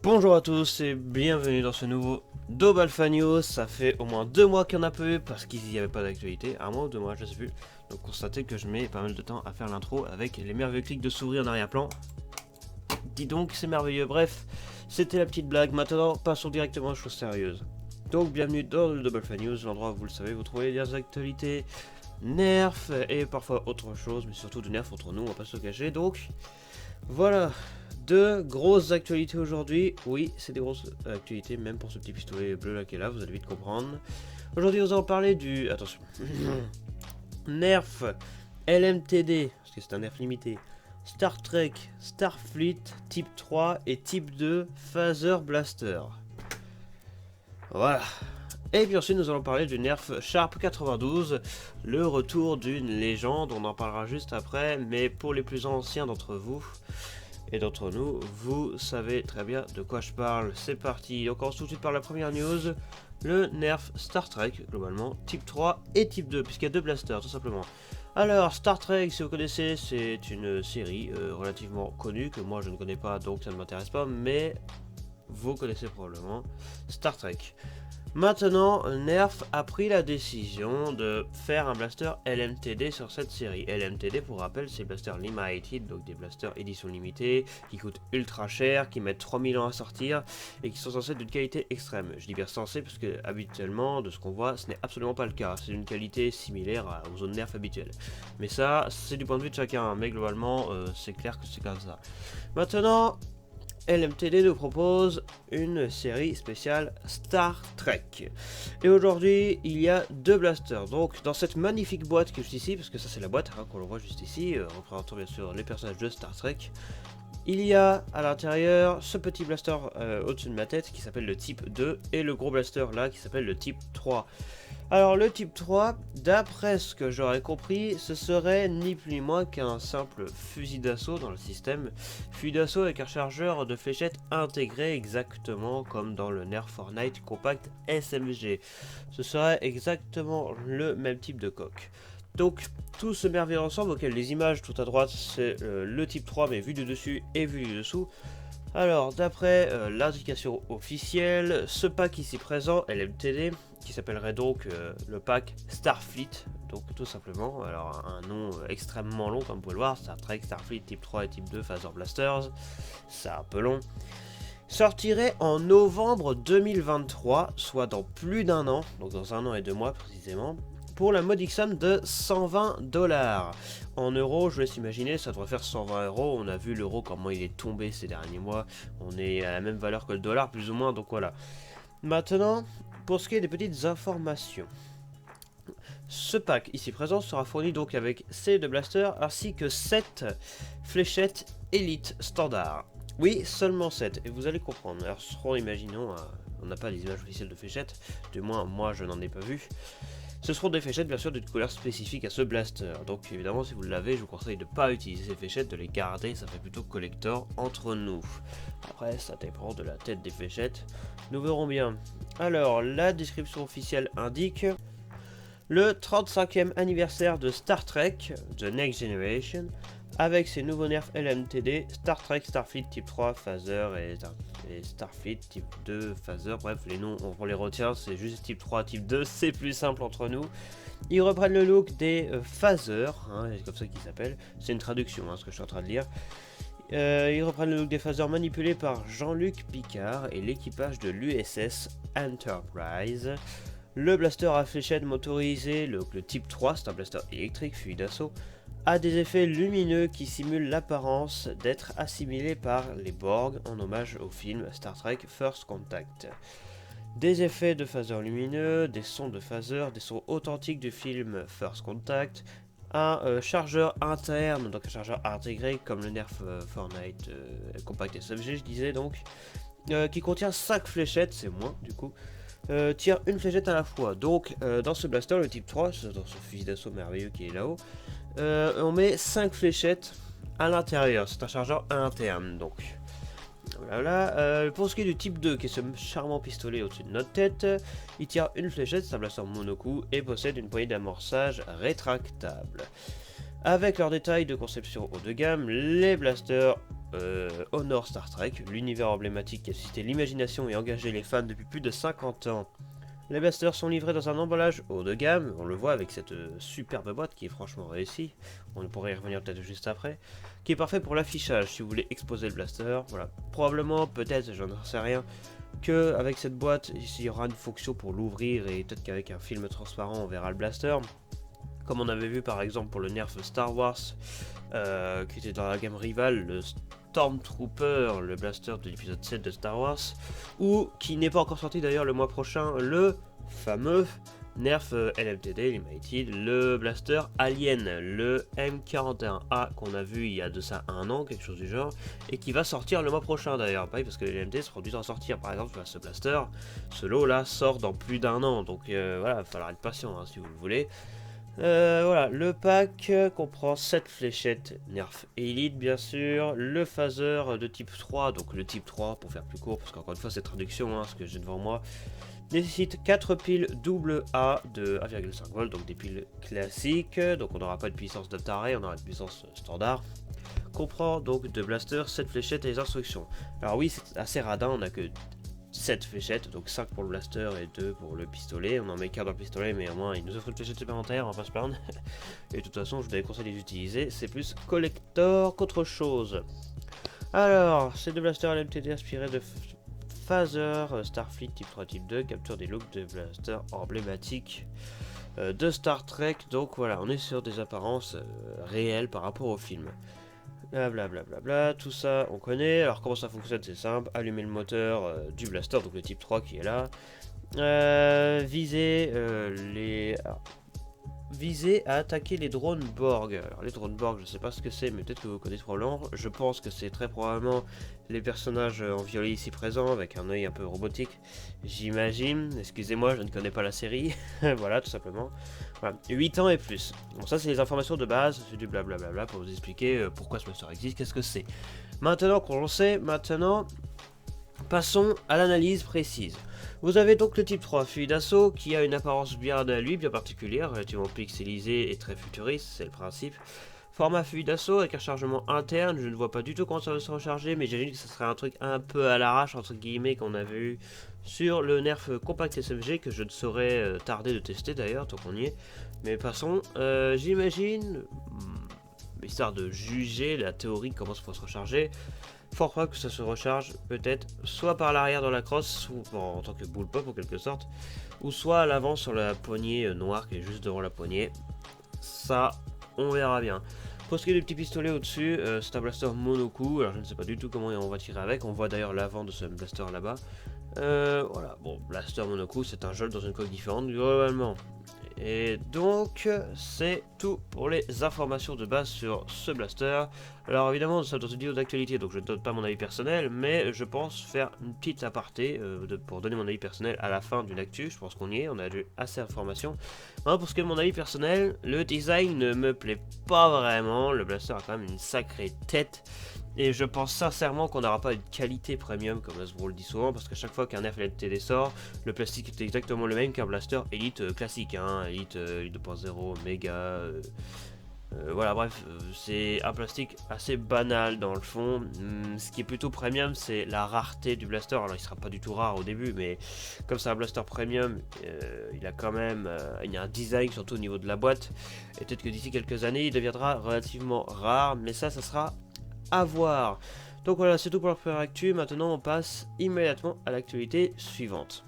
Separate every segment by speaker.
Speaker 1: Bonjour à tous et bienvenue dans ce nouveau Daube Alpha News. Ça fait au moins 2 mois qu'il n'y en a pas eu parce qu'il n'y avait pas d'actualité. Un mois ou 2 mois, je sais plus. Donc constatez que je mets pas mal de temps à faire l'intro avec les merveilleux clics de souris en arrière-plan. Dis donc, c'est merveilleux. Bref, c'était la petite blague. Maintenant, passons directement aux choses sérieuses. Donc bienvenue dans le Daube Alpha News, l'endroit où vous le savez, vous trouvez les actualités nerf et parfois autre chose, mais surtout de nerf entre nous, on va pas se le cacher. Donc voilà. Deux grosses actualités aujourd'hui. Oui, c'est des grosses actualités, même pour ce petit pistolet bleu là qui est là, vous allez vite comprendre. Aujourd'hui, nous allons parler du... Attention. Nerf LMTD, parce que c'est un nerf limité. Star Trek, Starfleet, Type 3 et Type 2 Phaser Blaster. Voilà. Et puis ensuite, nous allons parler du nerf Sharp 92, le retour d'une légende. On en parlera juste après, mais pour les plus anciens d'entre vous... et d'entre nous, vous savez très bien de quoi je parle. C'est parti, on commence tout de suite par la première news. Le nerf Star Trek, globalement, type 3 et type 2, puisqu'il y a deux blasters, tout simplement. Alors, Star Trek, si vous connaissez, c'est une série relativement connue, que moi je ne connais pas, donc ça ne m'intéresse pas, mais vous connaissez probablement Star Trek. Maintenant, Nerf a pris la décision de faire un blaster LMTD sur cette série. LMTD, pour rappel, c'est Blaster Limited, donc des blasters édition limitée, qui coûtent ultra cher, qui mettent 3000 ans à sortir, et qui sont censés être d'une qualité extrême. Je dis bien censé, parce que habituellement, de ce qu'on voit, ce n'est absolument pas le cas. C'est d'une qualité similaire aux zones Nerf habituelles. Mais ça, c'est du point de vue de chacun, mais globalement, c'est clair que c'est comme ça. Maintenant... LMTD nous propose une série spéciale Star Trek. Et aujourd'hui, il y a deux blasters. Donc, dans cette magnifique boîte qui est juste ici, parce que ça c'est la boîte hein, qu'on le voit juste ici, représentant bien sûr les personnages de Star Trek, il y a à l'intérieur ce petit blaster au-dessus de ma tête qui s'appelle le type 2 et le gros blaster là qui s'appelle le type 3. Alors le type 3, d'après ce que j'aurais compris, ce serait ni plus ni moins qu'un simple fusil d'assaut dans le système. Fusil d'assaut avec un chargeur de fléchettes intégré exactement comme dans le Nerf Fortnite Compact SMG. Ce serait exactement le même type de coque. Donc tout se merveille ensemble, auquel les images tout à droite c'est le type 3 mais vu du dessus et vu du dessous. Alors d'après l'indication officielle, ce pack ici présent, LMTD, qui s'appellerait donc le pack Starfleet, donc tout simplement, alors un nom extrêmement long comme vous pouvez le voir, Star Trek, Starfleet, type 3 et type 2 Phaser Blasters, c'est un peu long, sortirait en novembre 2023, soit dans plus d'un an, donc dans 1 an et 2 mois précisément, pour la modique somme de 120$. En euros, je laisse imaginer, ça devrait faire 120€. On a vu l'euro, comment il est tombé ces derniers mois. On est à la même valeur que le dollar, plus ou moins, donc voilà. Maintenant, pour ce qui est des petites informations. Ce pack ici présent sera fourni donc avec ces deux blasters, ainsi que 7 fléchettes Elite standard. Oui, seulement 7, et vous allez comprendre. Alors, imaginons, on n'a pas les images officielles de fléchettes, du moins moi je n'en ai pas vu. Ce seront des fléchettes bien sûr d'une couleur spécifique à ce blaster, donc évidemment si vous l'avez je vous conseille de ne pas utiliser ces fléchettes, de les garder, ça fait plutôt collector entre nous. Après ça dépend de la tête des fléchettes, nous verrons bien. Alors la description officielle indique le 35e anniversaire de Star Trek, The Next Generation, avec ses nouveaux nerfs LMTD, Star Trek, Starfleet type 3, Phaser et Starfleet type 2, Phaser, bref les noms on les retient, c'est juste type 3, type 2, c'est plus simple entre nous. Ils reprennent le look des Phaser, hein, c'est comme ça qu'ils s'appellent, c'est une traduction ce que je suis en train de lire. Ils reprennent le look des Phasers manipulés par Jean-Luc Picard et l'équipage de l'USS Enterprise. Le blaster à fléchette motorisé, le type 3, c'est un blaster électrique, fusil d'assaut, a des effets lumineux qui simulent l'apparence d'être assimilés par les Borg en hommage au film Star Trek First Contact. Des effets de phaser lumineux, des sons de phaser, des sons authentiques du film First Contact, un chargeur interne, donc un chargeur intégré comme le Nerf Fortnite Compact SMG je disais donc, qui contient 5 fléchettes, c'est moins du coup, tire une fléchette à la fois. Donc dans ce blaster, le type 3, dans ce fusil d'assaut merveilleux qui est là-haut, on met 5 fléchettes à l'intérieur, c'est un chargeur interne donc. Voilà, pour ce qui est du type 2, qui est ce charmant pistolet au-dessus de notre tête, il tire une fléchette, c'est un blaster monocoup et possède une poignée d'amorçage rétractable. Avec leurs détails de conception haut de gamme, les blasters Honor Star Trek, l'univers emblématique qui a suscité l'imagination et engagé les fans depuis plus de 50 ans. Les blasters sont livrés dans un emballage haut de gamme, on le voit avec cette superbe boîte qui est franchement réussie, on pourrait y revenir peut-être juste après, qui est parfait pour l'affichage si vous voulez exposer le blaster, voilà. Probablement, peut-être, j'en sais rien, que avec cette boîte, il y aura une fonction pour l'ouvrir et peut-être qu'avec un film transparent on verra le blaster. Comme on avait vu par exemple pour le Nerf Star Wars, qui était dans la gamme rivale, le Stormtrooper, le blaster de l'épisode 7 de Star Wars, ou qui n'est pas encore sorti d'ailleurs le mois prochain, le fameux Nerf LMTD Limited, le blaster Alien, le M41A qu'on a vu il y a de ça un an, quelque chose du genre, et qui va sortir le mois prochain d'ailleurs, pareil parce que les LMT se produisent en sortir, par exemple ce blaster, ce lot là sort dans plus d'un an, donc voilà, il va falloir être patient hein, si vous le voulez. Voilà, le pack comprend 7 fléchettes Nerf Elite bien sûr, le phaser de type 3, donc le type 3 pour faire plus court, parce qu'encore une fois c'est traduction, hein, ce que j'ai devant moi, nécessite 4 piles double A de 1,5 volts, donc des piles classiques, donc on n'aura pas de puissance de taré, on aura une puissance standard. Comprend donc de blaster, 7 fléchettes et les instructions. Alors oui, c'est assez radin, on a que 7 fléchettes, donc 5 pour le blaster et 2 pour le pistolet. On en met qu'un dans le pistolet, mais au moins il nous offre une fléchette supplémentaire, on va pas se plaindre. Et de toute façon, je vous déconseille de les utiliser, c'est plus collector qu'autre chose. Alors, ces deux blasters LMTD inspirés de phaser Starfleet type 3 type 2, capture des looks de blaster emblématiques de Star Trek. Donc voilà, on est sur des apparences réelles par rapport au film. Blablabla, tout ça on connaît. Alors comment ça fonctionne, c'est simple, allumer le moteur du blaster, donc le type 3 qui est là, viser à attaquer les drones Borg. Alors les drones Borg, je sais pas ce que c'est, mais peut-être que vous connaissez probablement. Je pense que c'est très probablement les personnages en violet ici présents, avec un œil un peu robotique, j'imagine. Excusez-moi, je ne connais pas la série. Voilà, tout simplement. Voilà. 8 ans et plus. Bon, ça c'est les informations de base, c'est du blablabla pour vous expliquer pourquoi ce blaster existe, qu'est-ce que c'est. Maintenant qu'on le sait, passons à l'analyse précise. Vous avez donc le type 3 fusil d'assaut qui a une apparence bien à lui, bien particulière, relativement pixelisée et très futuriste, c'est le principe. Format fusil d'assaut avec un chargement interne, je ne vois pas du tout comment ça va se recharger, mais j'imagine que ce serait un truc un peu à l'arrache, entre guillemets, qu'on avait eu sur le Nerf Compact SMG, que je ne saurais tarder de tester d'ailleurs, tant qu'on y est. Mais passons, j'imagine, histoire de juger la théorie de comment ça peut se recharger, fort probable que ça se recharge peut-être soit par l'arrière dans la crosse, ou en tant que bull pop en quelque sorte, ou soit à l'avant sur la poignée noire qui est juste devant la poignée. Ça, on verra bien. Pour ce qui est du petit pistolet au-dessus, c'est un blaster monocoup, alors je ne sais pas du tout comment on va tirer avec, on voit d'ailleurs l'avant de ce blaster là-bas. Voilà, bon, blaster monocoup, c'est un jolt dans une coque différente globalement. Et donc, c'est tout pour les informations de base sur ce blaster. Alors évidemment, nous sommes dans une vidéo d'actualité, donc je ne donne pas mon avis personnel, mais je pense faire une petite aparté pour donner mon avis personnel à la fin d'une actu. Je pense qu'on y est, on a eu assez d'informations. Maintenant, pour ce qui est de mon avis personnel, le design ne me plaît pas vraiment. Le blaster a quand même une sacrée tête. Et je pense sincèrement qu'on n'aura pas une qualité premium comme Hasbro le dit souvent, parce qu'à chaque fois qu'un Nerf LTD sort, le plastique est exactement le même qu'un blaster Elite classique, hein, Elite 2.0, Mega, voilà bref, c'est un plastique assez banal dans le fond. Ce qui est plutôt premium, c'est la rareté du blaster. Alors il sera pas du tout rare au début, mais comme c'est un blaster premium, il a quand même il y a un design surtout au niveau de la boîte, et peut-être que d'ici quelques années il deviendra relativement rare, mais ça sera à voir. Donc voilà, c'est tout pour la première actu. Maintenant on passe immédiatement à l'actualité suivante.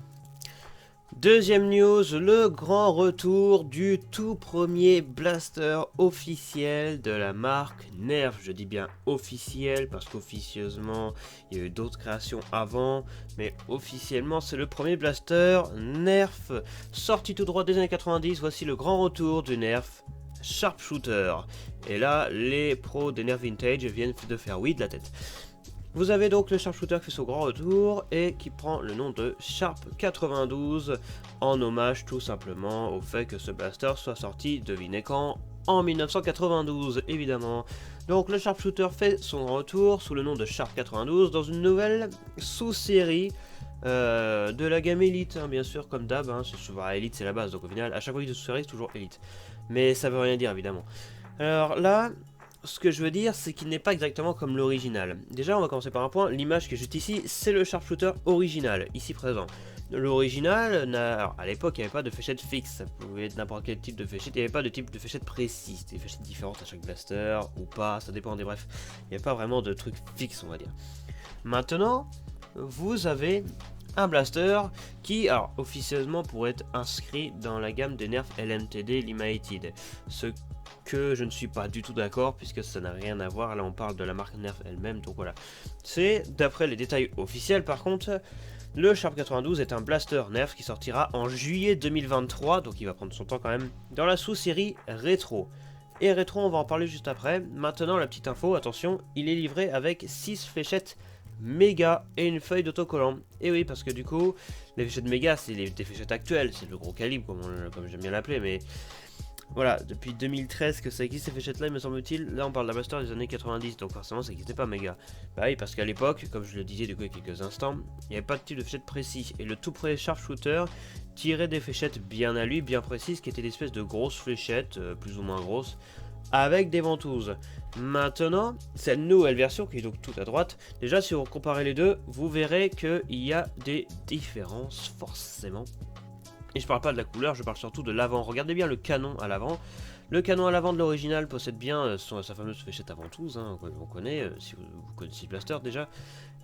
Speaker 1: Deuxième news, le grand retour du tout premier blaster officiel de la marque Nerf. Je dis bien officiel parce qu'officieusement il y a eu d'autres créations avant, mais officiellement c'est le premier blaster Nerf. Sorti tout droit des années 90, voici le grand retour du Nerf Sharpshooter. Et là, les pros des Nerf Vintage viennent de faire oui de la tête. Vous avez donc le Sharpshooter qui fait son grand retour et qui prend le nom de Sharp 92 en hommage tout simplement au fait que ce blaster soit sorti, devinez quand, en 1992 évidemment. Donc le Sharpshooter fait son retour sous le nom de Sharp 92 dans une nouvelle sous-série de la gamme Elite, hein, bien sûr, comme d'hab, hein, c'est souvent Elite c'est la base, donc au final à chaque fois qu'il y a une sous-série c'est toujours Elite. Mais ça veut rien dire évidemment. Alors là, ce que je veux dire, c'est qu'il n'est pas exactement comme l'original. Déjà, on va commencer par un point. L'image qui est juste ici, c'est le sharpshooter original, ici présent. L'original, à l'époque, il n'y avait pas de fléchette fixe. Ça pouvait être n'importe quel type de fléchette. Il n'y avait pas de type de fléchette précise. Des fléchettes différentes à chaque blaster, ou pas, ça dépendait. Bref, il n'y avait pas vraiment de truc fixe, on va dire. Maintenant, vous avez un blaster qui, alors, officieusement pourrait être inscrit dans la gamme des Nerf LMTD Limited. Ce que je ne suis pas du tout d'accord, puisque ça n'a rien à voir. Là, on parle de la marque Nerf elle-même, donc voilà. C'est, d'après les détails officiels, par contre, le Sharp 92 est un blaster Nerf qui sortira en juillet 2023, donc il va prendre son temps quand même, dans la sous-série Rétro. Et Rétro, on va en parler juste après. Maintenant, la petite info, attention, il est livré avec 6 fléchettes méga et une feuille d'autocollant. Et oui, parce que du coup, les fléchettes méga, c'est des fléchettes actuelles, c'est le gros calibre, comme j'aime bien l'appeler, mais voilà, depuis 2013 que ça existe ces fléchettes-là, il me semble-t-il. Là, on parle d'un blaster des années 90, donc forcément, ça n'existait pas méga. Bah oui, parce qu'à l'époque, comme je le disais du coup il y a quelques instants, il n'y avait pas de type de fléchette précis. Et le tout premier sharpshooter tirait des fléchettes bien à lui, bien précises, qui étaient des espèces de grosses fléchettes, plus ou moins grosses, avec des ventouses. Maintenant, cette nouvelle version qui est donc tout à droite, déjà si vous comparez les deux, vous verrez qu'il y a des différences forcément. Et je parle pas de la couleur, je parle surtout de l'avant. Regardez bien le canon à l'avant. Le canon à l'avant de l'original possède bien sa fameuse fléchette à ventouse, hein, on connaît, si vous connaissez Blaster déjà.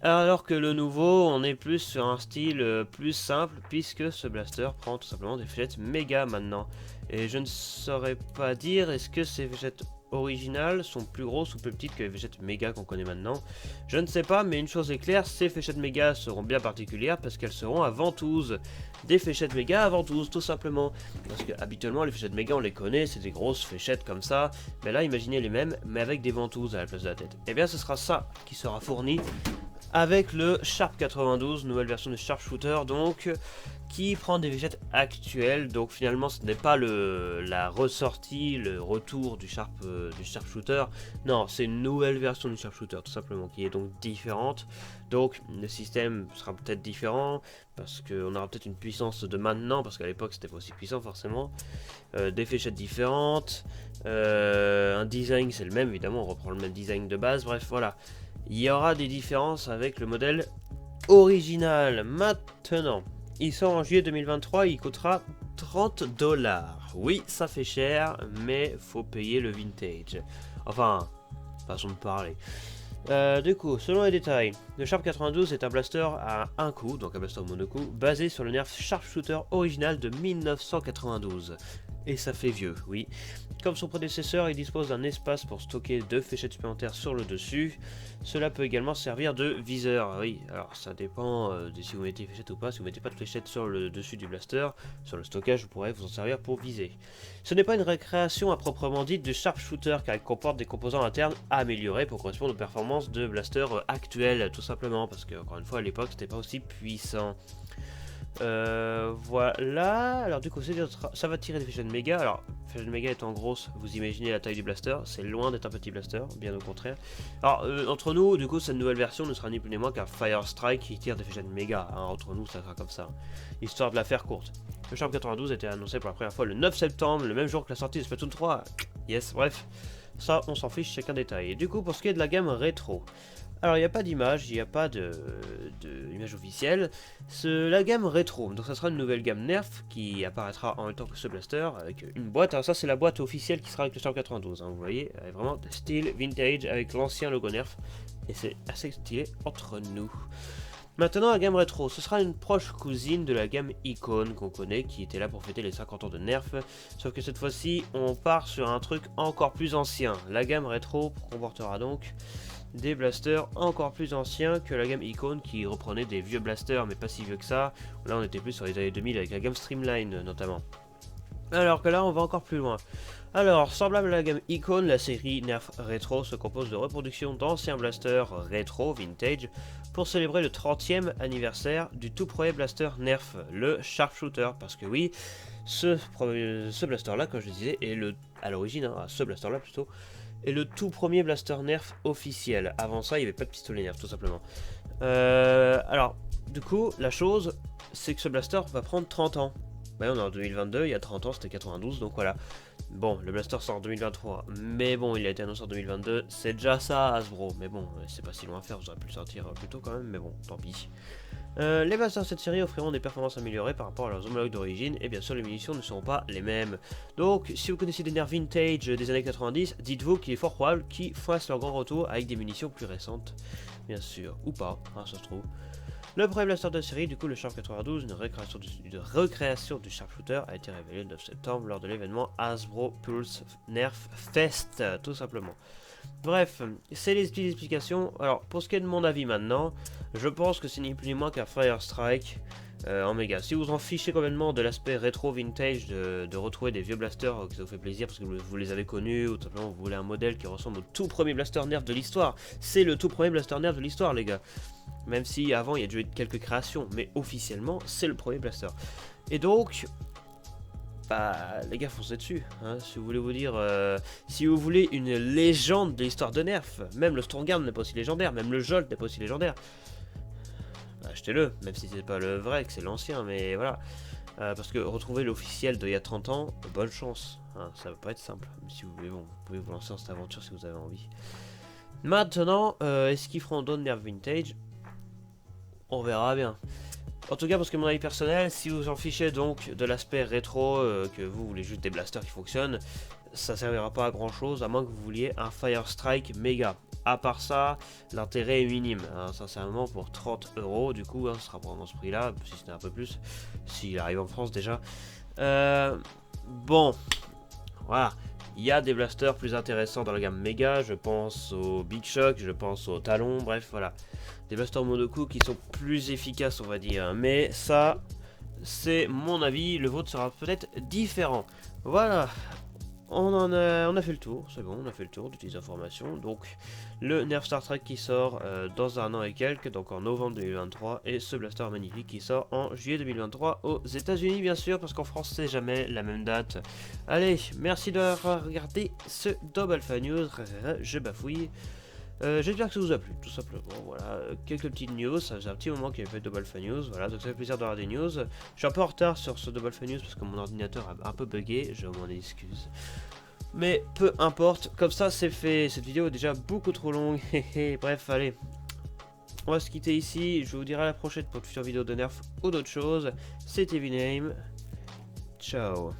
Speaker 1: Alors que le nouveau, on est plus sur un style plus simple, puisque ce blaster prend tout simplement des fléchettes méga maintenant. Et je ne saurais pas dire, est-ce que ces fléchettes originales sont plus grosses ou plus petites que les fléchettes méga qu'on connaît maintenant. Je ne sais pas, mais une chose est claire, ces fléchettes méga seront bien particulières parce qu'elles seront à ventouse. Des fléchettes méga à ventouse, tout simplement. Parce que habituellement, les fléchettes méga, on les connaît, c'est des grosses fléchettes comme ça. Mais là, imaginez les mêmes, mais avec des ventouses à la place de la tête. Et bien, ce sera ça qui sera fourni avec le Sharp 92, nouvelle version de Sharpshooter, donc qui prend des fléchettes actuelles. Donc finalement ce n'est pas la ressortie, le retour du Sharpshooter. Non, c'est une nouvelle version du Sharpshooter tout simplement, qui est donc différente. Donc le système sera peut-être différent, parce qu'on aura peut-être une puissance de maintenant, parce qu'à l'époque c'était pas aussi puissant forcément. Des fléchettes différentes, un design c'est le même évidemment, on reprend le même design de base, bref voilà. Il y aura des différences avec le modèle original. Maintenant, il sort en juillet 2023, il coûtera 30$. Oui, ça fait cher, mais faut payer le vintage. Enfin, façon de parler. Du coup, selon les détails, le Sharp 92 est un blaster à un coup, donc un blaster monocoup, basé sur le Nerf Sharpshooter original de 1992. Et ça fait vieux, oui. Comme son prédécesseur, il dispose d'un espace pour stocker 2 fléchettes supplémentaires sur le dessus. Cela peut également servir de viseur. Oui, alors ça dépend de si vous mettez fléchette ou pas. Si vous mettez pas de fléchette sur le dessus du blaster, sur le stockage, vous pourrez vous en servir pour viser. Ce n'est pas une récréation à proprement dite de Sharpshooter, car il comporte des composants internes améliorés pour correspondre aux performances de blaster actuels, tout simplement, parce que encore une fois à l'époque c'était pas aussi puissant. Voilà, alors du coup ça va tirer des fléchettes méga. Alors fléchettes méga étant grosse, vous imaginez la taille du blaster, c'est loin d'être un petit blaster, bien au contraire. Alors entre nous, du coup cette nouvelle version ne sera ni plus ni moins qu'un Fire Strike qui tire des fléchettes méga, hein. Entre nous ça sera comme ça, histoire de la faire courte. Le Sharp 92 a été annoncé pour la première fois le 9 septembre, le même jour que la sortie de Splatoon 3. Yes, bref, ça on s'en fiche, chacun détail. Et du coup pour ce qui est de la gamme rétro, alors il n'y a pas d'image, il n'y a pas d'image officielle, c'est la gamme rétro, donc ça sera une nouvelle gamme Nerf qui apparaîtra en même temps que ce blaster avec une boîte. Alors ça c'est la boîte officielle qui sera avec le Sharp 92, hein, vous voyez, vraiment style vintage avec l'ancien logo Nerf, et c'est assez stylé entre nous. Maintenant la gamme rétro, ce sera une proche cousine de la gamme Icon qu'on connaît, qui était là pour fêter les 50 ans de Nerf, sauf que cette fois-ci on part sur un truc encore plus ancien. La gamme rétro comportera donc des blasters encore plus anciens que la gamme Icon qui reprenait des vieux blasters mais pas si vieux que ça. Là on était plus sur les années 2000 avec la gamme Streamline notamment. Alors que là on va encore plus loin. Alors, semblable à la gamme Icon, la série Nerf Retro se compose de reproductions d'anciens blasters rétro vintage pour célébrer le 30e anniversaire du tout premier blaster Nerf, le Sharpshooter. Parce que oui, ce blaster là, comme je le disais, est à l'origine, hein, ce blaster là plutôt, est le tout premier blaster Nerf officiel. Avant ça, il n'y avait pas de pistolet Nerf, tout simplement. Alors, du coup, la chose, c'est que ce blaster va prendre 30 ans. Ouais, on est en 2022, il y a 30 ans c'était 92, donc voilà. Bon, le blaster sort en 2023, mais bon, il a été annoncé en 2022, c'est déjà ça Hasbro, mais bon, c'est pas si loin à faire, j'aurais pu le sortir plus tôt quand même, mais bon, tant pis. Les blasters de cette série offriront des performances améliorées par rapport à leurs homologues d'origine, et bien sûr les munitions ne seront pas les mêmes. Donc, si vous connaissez des nerfs vintage des années 90, dites-vous qu'il est fort probable qu'ils fassent leur grand retour avec des munitions plus récentes, bien sûr, ou pas, hein, ça se trouve. Le premier blaster de la série, du coup le Sharp 92, une recréation du Sharpshooter, a été révélé le 9 septembre lors de l'événement Hasbro Pulse Nerf Fest, tout simplement. Bref, c'est les petites explications. Alors, pour ce qui est de mon avis maintenant, je pense que c'est ni plus ni moins qu'un Fire Strike en méga. Si vous en fichez complètement de l'aspect rétro vintage, de retrouver des vieux blasters que ça vous fait plaisir parce que vous les avez connus, ou tout simplement vous voulez un modèle qui ressemble au tout premier blaster nerf de l'histoire, c'est le tout premier blaster nerf de l'histoire, les gars. Même si avant il y a déjà eu quelques créations, mais officiellement c'est le premier blaster. Et donc, bah les gars foncez dessus, hein, si vous voulez vous dire, si vous voulez une légende de l'histoire de Nerf, même le Stormguard n'est pas aussi légendaire, même le Jolt n'est pas aussi légendaire, bah, achetez-le, même si c'est pas le vrai, que c'est l'ancien, mais voilà. Parce que retrouver l'officiel d'il y a 30 ans, bonne chance, hein, ça va pas être simple, si vous voulez, bon, vous pouvez vous lancer dans cette aventure si vous avez envie. Maintenant, est-ce qu'ils feront d'autres Nerf Vintage? On verra bien. En tout cas, parce que mon avis personnel, si vous en fichez donc de l'aspect rétro, que vous voulez juste des blasters qui fonctionnent, ça servira pas à grand chose, à moins que vous vouliez un Fire Strike méga. À part ça, l'intérêt est minime, hein, sincèrement, pour 30 €, du coup, hein, ce sera vraiment ce prix-là, si c'était un peu plus, s'il arrive en France déjà. Bon, voilà. Il y a des blasters plus intéressants dans la gamme méga, je pense au Big Shock, je pense au Talon, bref, voilà. Des blasters monocoup qui sont plus efficaces, on va dire. Mais ça, c'est mon avis, le vôtre sera peut-être différent. Voilà, on a fait le tour, c'est bon, on a fait le tour de toutes les informations. Donc, le Nerf Star Trek qui sort dans un an et quelques, donc en novembre 2023, et ce blaster magnifique qui sort en juillet 2023 aux États-Unis, bien sûr, parce qu'en France, c'est jamais la même date. Allez, merci d'avoir regardé ce Double Alpha News, je bafouille. J'espère que ça vous a plu, tout simplement. Voilà, quelques petites news. Ça faisait un petit moment qu'il y avait pas de Double Alpha News. Voilà, donc ça fait plaisir d'avoir des news. Je suis un peu en retard sur ce Double Alpha News parce que mon ordinateur a un peu bugué. Je m'en excuse. Mais peu importe, comme ça c'est fait. Cette vidéo est déjà beaucoup trop longue. Bref, allez. On va se quitter ici. Je vous dirai à la prochaine pour de futures vidéos de Nerf ou d'autres choses. C'était Viname. Ciao.